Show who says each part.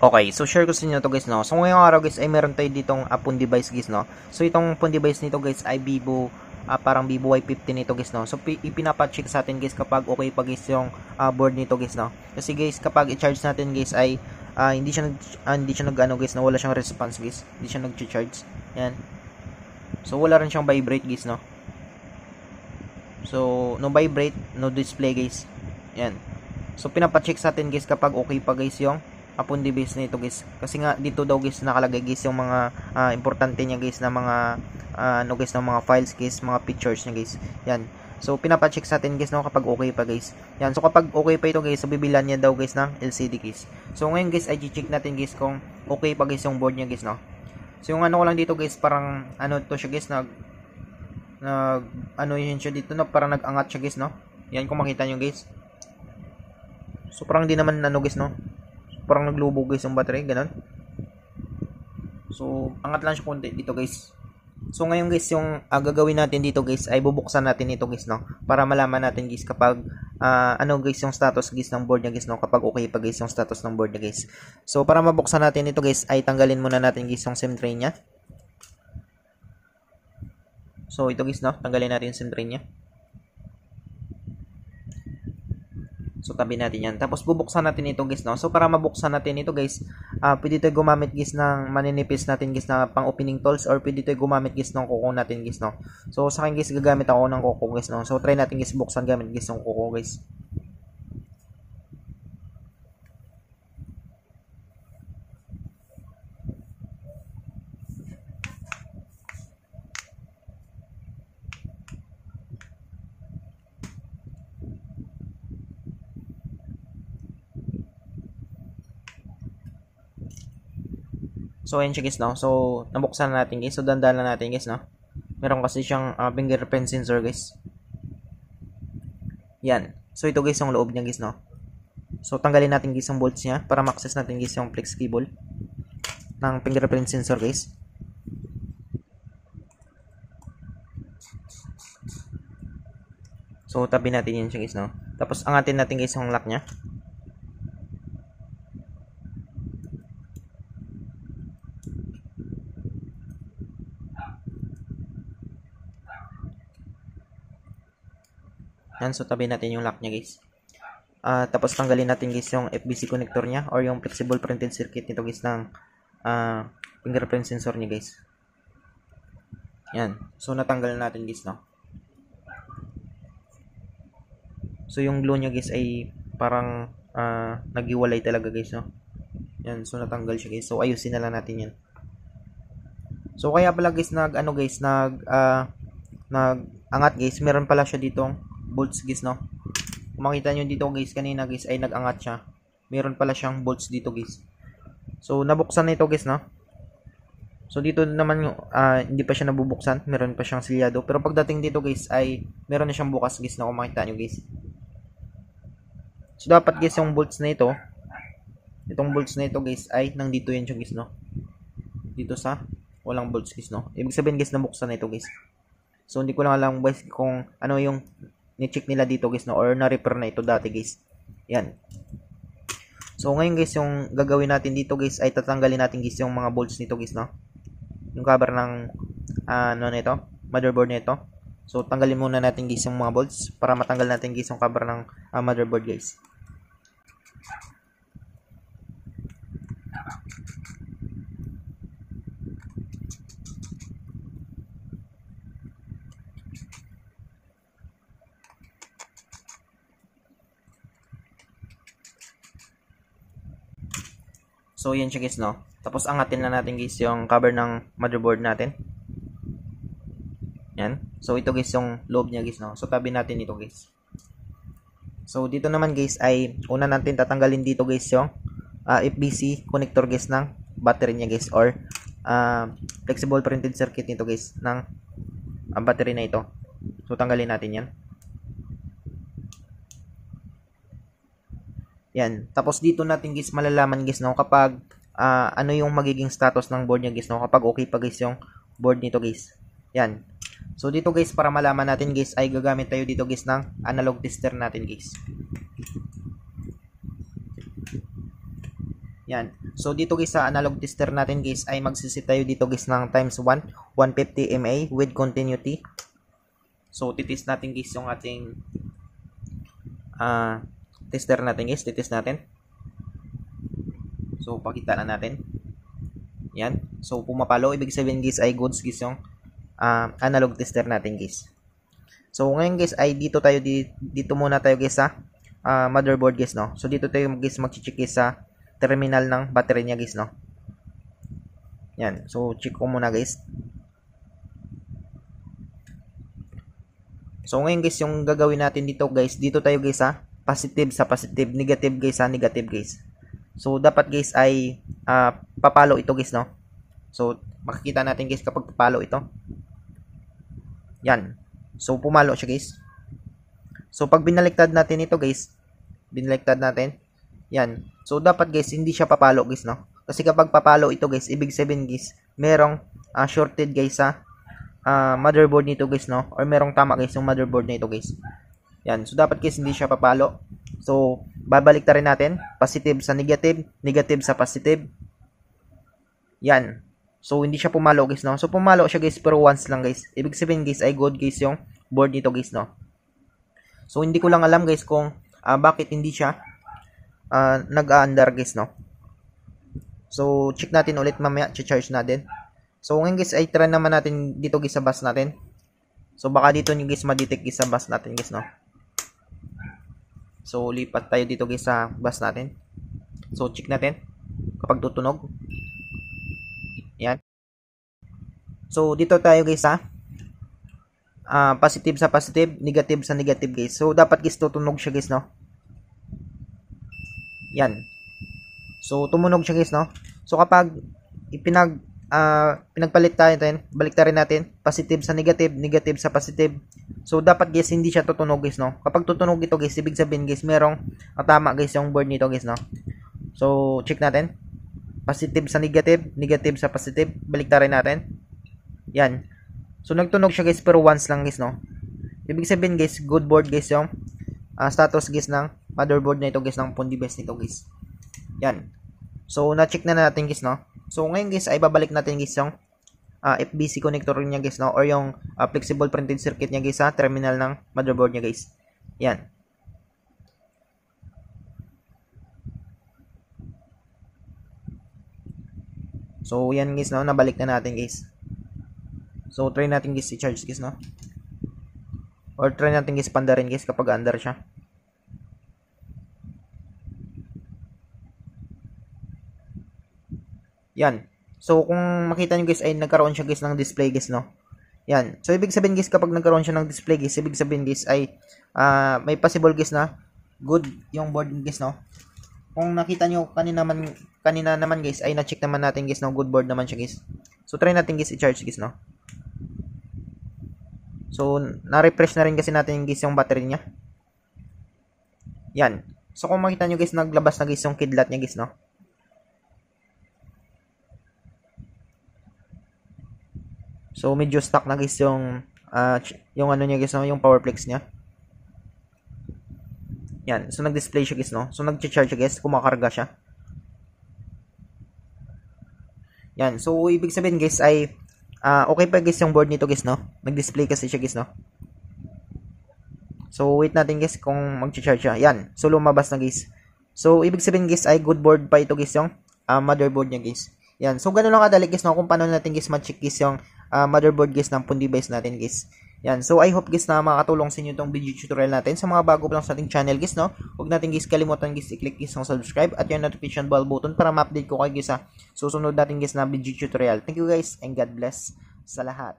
Speaker 1: Okay, so share ko sa inyo to guys, no. So ngayong araw guys ay meron tayo ditong phone device guys, no. So itong phone device nito guys ay Vivo, parang Vivo Y50 nito guys, no. So ipinapacheck sa atin guys kapag okay pa guys yung board nito guys, no. Kasi guys kapag i-charge natin guys ay hindi siya nag-ano guys, no, wala siyang response guys. Hindi siya nag-charge. Yan. So wala rin siyang vibrate guys, no. So no vibrate, no display guys. Yan. So pinapacheck sa atin guys kapag okay pa guys yung phone device nito guys, kasi nga dito daw guys nakalagay guys yung mga importante niya guys na mga ano guys, na mga files guys, mga pictures niya guys. Yan. So pinapacheck sa atin guys, no, kapag okay pa guys. Yan. So kapag okay pa ito guys, so bibilan niya daw guys ng LCD guys. So ngayon guys ay i-check natin guys kung okay pa guys yung board niya guys, no. So yung ano ko lang dito guys, parang ano to siya guys, nag ano yun siya dito, no, parang nag-angat siya guys, no. Yan, kung makita niyo guys. So parang hindi naman ano guys, no, parang naglubog guys yung battery, ganun. So angat lang siya konti dito guys. So ngayon guys, yung gagawin natin dito guys ay bubuksan natin ito guys, no, para malaman natin guys kapag ano guys yung status guys ng board niya guys, no, kapag okay pa guys yung status ng board niya guys. So para mabuksan natin ito guys ay tanggalin muna natin guys yung SIM tray niya. So ito guys, no, tanggalin natin yung SIM tray niya. So tabi natin yan. Tapos bubuksan natin ito guys, no. So para mabuksan natin ito guys, pwede tayo gumamit guys ng maninipis natin guys na pang opening tools, or pwede tayo gumamit guys ng kuko natin guys, no. So sa akin guys gagamit ako ng kuko guys, no. So try natin guys buksan gamit guys ng kuko guys. So ayan siya guys, no. So nabuksan na natin guys. So dandan na natin guys, no. Meron kasi siyang fingerprint sensor guys. Yan. So ito guys yung loob niya guys, no. So tanggalin natin guys yung bolts niya para ma-access natin guys yung flex cable ng fingerprint sensor guys. So tabi natin yan siya guys, no. Tapos angatin natin guys yung lock niya. Yan, so tabi natin yung lock niya guys. Tapos tanggalin natin guys yung FBC connector niya or yung flexible printed circuit nito guys ng fingerprint sensor niya guys. Yan. So natanggal natin guys, no. So yung glue niya guys ay parang naghiwalay talaga guys, no. Yan, so natanggal siya guys. So ayusin na lang natin yan. So kaya pala guys nag-ano guys, nag-angat guys. Meron pala siya ditong bolts guys, no. Kung makita nyo dito guys, kanina guys ay nag-angat siya. Meron pala siyang bolts dito guys. So nabuksan na ito guys, no. So dito naman hindi pa siya nabubuksan, meron pa siyang silyado. Pero pagdating dito guys ay meron na siyang bukas guys, na kung makita nyo guys. So dapat guys yung bolts na ito, itong bolts na ito guys ay nandito yan siya guys, no. Dito sa walang bolts guys, no. Ibig sabihin guys nabuksan na ito guys. So hindi ko lang alam guys kung ano yung ni-check nila dito guys, no, or na-repair na ito dati guys. Yan. So ngayon guys yung gagawin natin dito guys ay tatanggalin natin guys yung mga bolts nito guys, no. Yung cover ng ano nito, motherboard nito. So tanggalin muna natin guys yung mga bolts para matanggal natin guys yung cover ng motherboard guys. So yan siya guys, no. Tapos angatin na natin guys yung cover ng motherboard natin. Yan. So ito guys yung loob niya guys, no. So tabi natin ito guys. So dito naman guys ay una natin tatanggalin dito guys yung FBC connector guys ng battery niya guys, or flexible printed circuit nito guys ng battery na ito. So tanggalin natin yan. Yan. Tapos dito natin guys malalaman guys, no, kapag ano yung magiging status ng board niya guys, no, kapag okay pa guys yung board nito guys. Yan. So dito guys para malaman natin guys ay gagamit tayo dito guys ng analog tester natin guys. Yan. So dito guys sa analog tester natin guys ay magsisit tayo dito guys ng times 1, 150 mA with continuity. So titest natin guys yung ating tester natin guys, titest natin. So pakita na natin. Yan. So pumapalo, ibig sabihin guys ay goods guys yung analog tester natin guys. So ngayon guys ay dito muna tayo guys sa motherboard guys, no. So dito tayo guys mag-check guys sa terminal ng battery niya guys, no. Yan. So check ko muna guys. So ngayon guys yung gagawin natin dito guys, dito tayo guys sa positive sa positive, negative guys sa negative guys. So dapat guys ay papalo ito guys, no. So makikita natin guys kapag papalo ito. Yan. So pumalo siya guys. So pag binaliktad natin ito guys, binaliktad natin. Yan. So dapat guys hindi siya papalo guys, no. Kasi kapag papalo ito guys, ibig sabihin guys, merong shorted guys sa motherboard nito guys, no. Or merong tama guys yung motherboard nito guys. Yan. So dapat guys hindi siya papalo. So babalik rin natin, positive sa negative, negative sa positive. Yan. So hindi siya pumalo guys, no. So pumalo siya guys pero once lang guys. Ibig sabihin guys ay good guys yung board nito guys, no. So hindi ko lang alam guys kung bakit hindi siya nag-aandar guys, no. So check natin ulit mamaya, charge natin. So ngayon guys ay try naman natin dito guys sa bus natin. So baka dito nyo guys ma-detect guys sa bus natin guys, no. So lipat tayo dito guys sa bus natin. So check natin kapag tutunog. Yan. So dito tayo guys sa positive sa positive, negative sa negative guys. So dapat guys tutunog siya guys, no. Yan. So tumunog siya guys, no. So kapag pinagpalit tayo natin, baliktarin natin, positive sa negative, negative sa positive. So dapat guys hindi siya tutunog guys, no. Kapag tutunog ito guys, ibig sabihin guys merong tama guys yung board nito guys, no. So check natin. Positive sa negative, negative sa positive, baliktarin natin. Yan. So nagtunog siya guys pero once lang guys, no. Ibig sabihin guys, good board guys yung status guys ng motherboard na ito guys, ng Pundi Best nito guys. Yan. So na-check na natin guys, no. So ngayon guys ay babalik natin guys yung FBC connector niya guys, no, or yung flexible printed circuit niya guys sa terminal ng motherboard niya guys. Yan. So yan guys, no, nabalik na natin guys. So try natin guys i-charge guys, no. Or try natin guys pandarin guys kapag under siya. Yan. So kung makita nyo guys ay nagkaroon siya guys ng display guys, no. Yan. So ibig sabihin guys kapag nagkaroon siya ng display guys, ibig sabihin guys ay may possible guys na good yung board guys, no. Kung nakita nyo kanina naman guys ay na-check naman natin guys, no, good board naman siya guys. So try natin guys i-charge guys, no. So na-refresh na rin kasi natin guys yung battery niya. Yan. So kung makita nyo guys naglabas na guys yung kidlat niya guys, no. So medyo stuck na guys yung ano niya guys, no, yung powerflex niya. Yan. So nag-display siya guys, no. So nag-charge siya guys, kumakarga siya. Yan. So ibig sabihin guys ay okay pa guys yung board nito guys, no. Nag-display kasi siya guys, no. So wait natin guys kung mag-charge siya. Yan. So lumabas na guys. So ibig sabihin guys ay good board pa ito guys yung motherboard niya guys. Yan. So ganoon lang kadali guys, no, kung paano natin guys ma-check guys yung motherboard guys ng Pundi Best natin guys. Yan. So I hope guys na makakatulong sa inyo itong video tutorial natin. Sa mga bago pa lang sa ating channel guys, no, huwag natin guys kalimutan guys i-click guys ang subscribe at yung notification bell button para ma-update ko kayo guys sa susunod natin guys na video tutorial. Thank you guys and God bless sa lahat.